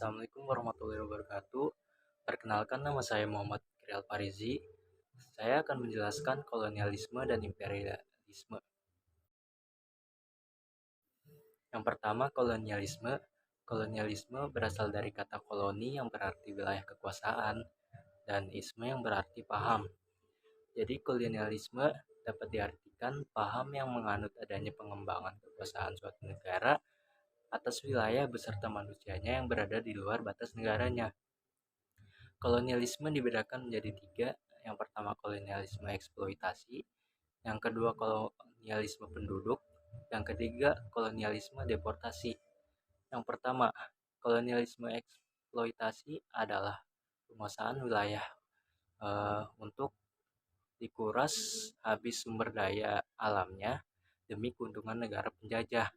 Assalamualaikum warahmatullahi wabarakatuh. Perkenalkan, nama saya Muhammad Krial Farizi. Saya akan menjelaskan kolonialisme dan imperialisme. Yang pertama, kolonialisme. Kolonialisme berasal dari kata koloni yang berarti wilayah kekuasaan dan isme yang berarti paham. Jadi kolonialisme dapat diartikan paham yang menganut adanya pengembangan kekuasaan suatu negara atas wilayah beserta manusianya yang berada di luar batas negaranya. Kolonialisme dibedakan menjadi tiga. Yang pertama kolonialisme eksploitasi, yang kedua kolonialisme penduduk, yang ketiga kolonialisme deportasi. Yang pertama, kolonialisme eksploitasi adalah penguasaan wilayah untuk dikuras habis sumber daya alamnya demi keuntungan negara penjajah.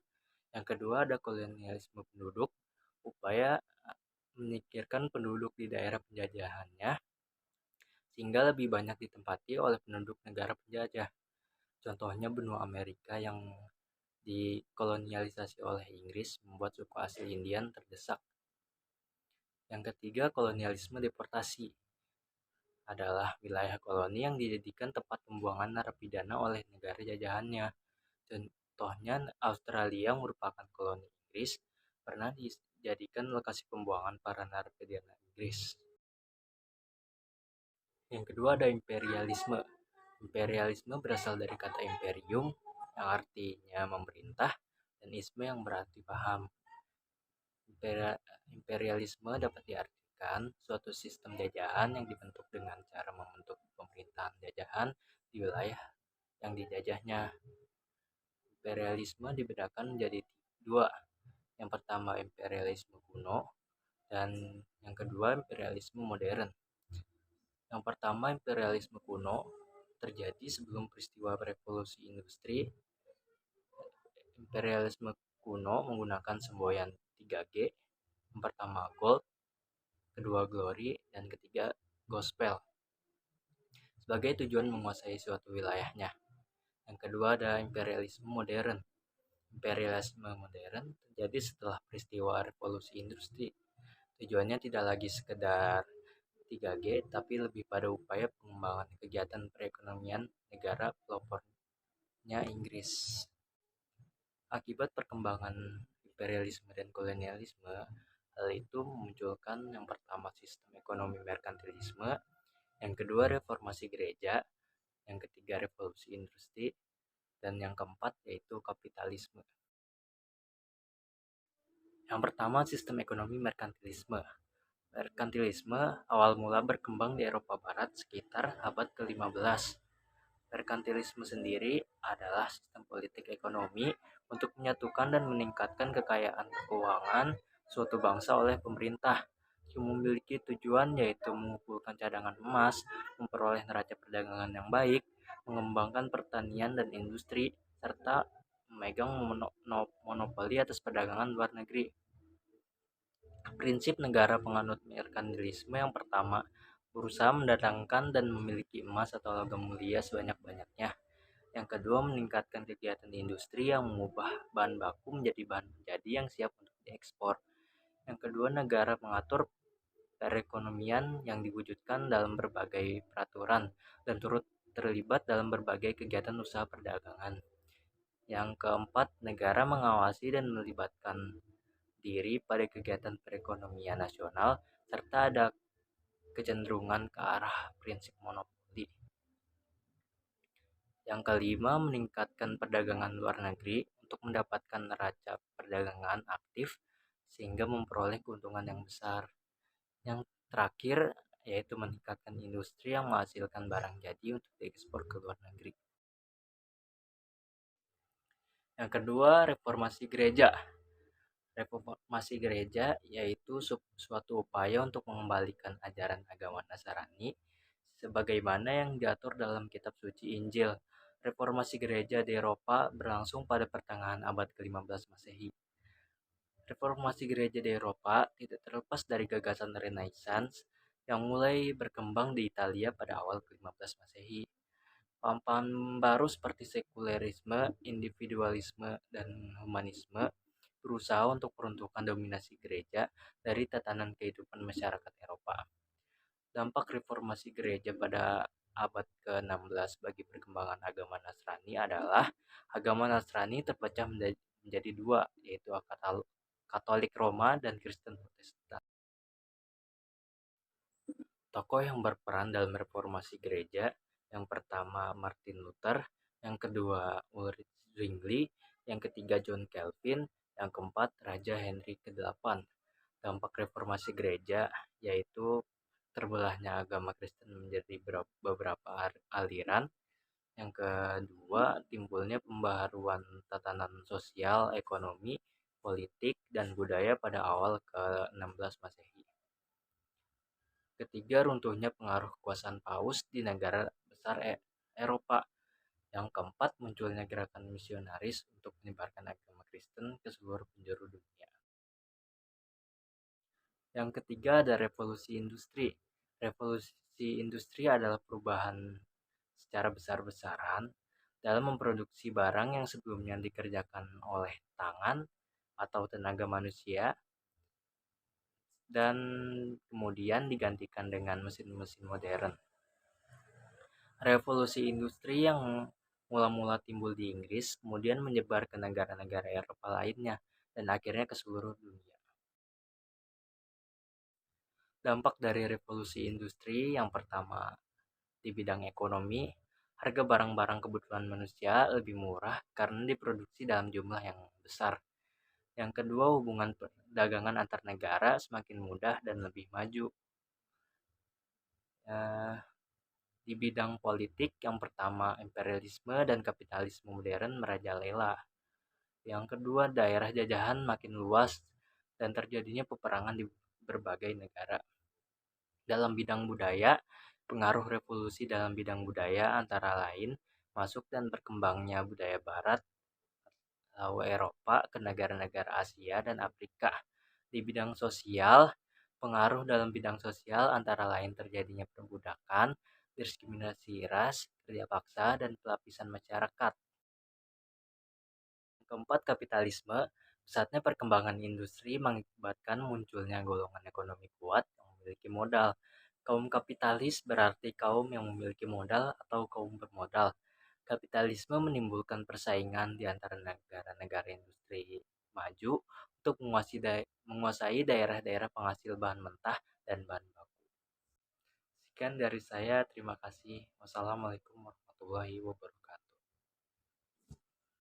Yang kedua ada kolonialisme penduduk, upaya menyingkirkan penduduk di daerah penjajahannya sehingga lebih banyak ditempati oleh penduduk negara penjajah. Contohnya benua Amerika yang dikolonialisasi oleh Inggris membuat suku asli Indian terdesak. Yang ketiga, kolonialisme deportasi adalah wilayah koloni yang dijadikan tempat pembuangan narapidana oleh negara jajahannya. Contohnya Australia merupakan koloni Inggris, pernah dijadikan lokasi pembuangan para narapidana Inggris. Yang kedua ada imperialisme. Imperialisme berasal dari kata imperium yang artinya memerintah dan isme yang berarti paham. Imperialisme dapat diartikan suatu sistem jajahan yang dibentuk dengan cara membentuk pemerintahan jajahan di wilayah yang dijajahnya. Imperialisme dibedakan menjadi dua. Yang pertama imperialisme kuno dan yang kedua imperialisme modern. Yang pertama imperialisme kuno terjadi sebelum peristiwa revolusi industri. Imperialisme kuno menggunakan semboyan 3G. Yang pertama gold, kedua glory, dan ketiga gospel sebagai tujuan menguasai suatu wilayahnya. Yang kedua ada imperialisme modern. Imperialisme modern terjadi setelah peristiwa revolusi industri. Tujuannya tidak lagi sekedar 3G, tapi lebih pada upaya pengembangan kegiatan perekonomian negara pelopornya Inggris. Akibat perkembangan imperialisme dan kolonialisme, hal itu memunculkan yang pertama sistem ekonomi merkantilisme, yang kedua reformasi gereja, yang ketiga revolusi industri, dan yang keempat yaitu kapitalisme. Yang pertama sistem ekonomi merkantilisme. Merkantilisme awal mula berkembang di Eropa Barat sekitar abad ke-15. Merkantilisme sendiri adalah sistem politik ekonomi untuk menyatukan dan meningkatkan kekayaan keuangan suatu bangsa oleh pemerintah yang memiliki tujuan yaitu mengumpulkan cadangan emas, memperoleh neraca perdagangan yang baik, mengembangkan pertanian dan industri, serta memegang monopoli atas perdagangan luar negeri. Prinsip negara penganut merkantilisme yang pertama, berusaha mendatangkan dan memiliki emas atau logam mulia sebanyak-banyaknya. Yang kedua, meningkatkan kegiatan di industri yang mengubah bahan baku menjadi bahan menjadi yang siap untuk diekspor. Yang kedua, negara mengatur perekonomian yang diwujudkan dalam berbagai peraturan dan turut terlibat dalam berbagai kegiatan usaha perdagangan. Yang keempat, negara mengawasi dan melibatkan diri pada kegiatan perekonomian nasional serta ada kecenderungan ke arah prinsip monopoli. Yang kelima, meningkatkan perdagangan luar negeri untuk mendapatkan neraca perdagangan aktif sehingga memperoleh keuntungan yang besar. Yang terakhir yaitu meningkatkan industri yang menghasilkan barang jadi untuk diekspor ke luar negeri. Yang kedua, reformasi gereja. Reformasi gereja yaitu suatu upaya untuk mengembalikan ajaran agama Nasrani sebagaimana yang diatur dalam kitab suci Injil. Reformasi gereja di Eropa berlangsung pada pertengahan abad ke-15 Masehi. Reformasi gereja di Eropa tidak terlepas dari gagasan Renaissance yang mulai berkembang di Italia pada awal ke-15 Masehi. Paham-paham baru seperti sekulerisme, individualisme, dan humanisme berusaha untuk peruntukan dominasi gereja dari tatanan kehidupan masyarakat Eropa. Dampak reformasi gereja pada abad ke-16 bagi perkembangan agama Nasrani adalah agama Nasrani terpecah menjadi dua, yaitu Katolik Roma dan Kristen Protestan. Tokoh yang berperan dalam reformasi gereja, yang pertama Martin Luther, yang kedua Ulrich Zwingli, yang ketiga John Calvin, yang keempat Raja Henry ke-8. Dampak reformasi gereja yaitu terbelahnya agama Kristen menjadi beberapa aliran. Yang kedua, timbulnya pembaharuan tatanan sosial, ekonomi, politik, dan budaya pada awal ke-16 Masehi. Ketiga, runtuhnya pengaruh kekuasaan Paus di negara besar Eropa. Yang keempat, munculnya gerakan misionaris untuk menyebarkan agama Kristen ke seluruh penjuru dunia. Yang ketiga ada revolusi industri. Revolusi industri adalah perubahan secara besar-besaran dalam memproduksi barang yang sebelumnya dikerjakan oleh tangan atau tenaga manusia dan kemudian digantikan dengan mesin-mesin modern. Revolusi industri yang mula-mula timbul di Inggris kemudian menyebar ke negara-negara Eropa lainnya dan akhirnya ke seluruh dunia. Dampak dari revolusi industri yang pertama di bidang ekonomi, harga barang-barang kebutuhan manusia lebih murah karena diproduksi dalam jumlah yang besar. Yang kedua, hubungan perdagangan antar negara semakin mudah dan lebih maju. Di bidang politik, yang pertama imperialisme dan kapitalisme modern merajalela. Yang kedua, daerah jajahan makin luas dan terjadinya peperangan di berbagai negara. Dalam bidang budaya, pengaruh revolusi dalam bidang budaya antara lain masuk dan berkembangnya budaya barat atau Eropa ke negara-negara Asia dan Afrika. Di bidang sosial, pengaruh dalam bidang sosial antara lain terjadinya perbudakan, diskriminasi ras, kerja paksa, dan pelapisan masyarakat. Keempat, kapitalisme. Pesatnya perkembangan industri mengakibatkan munculnya golongan ekonomi kuat yang memiliki modal. Kaum kapitalis berarti kaum yang memiliki modal atau kaum bermodal. Kapitalisme menimbulkan persaingan di antara negara-negara industri maju untuk menguasai daerah-daerah penghasil bahan mentah dan bahan baku. Sekian dari saya, terima kasih. Wassalamualaikum warahmatullahi wabarakatuh.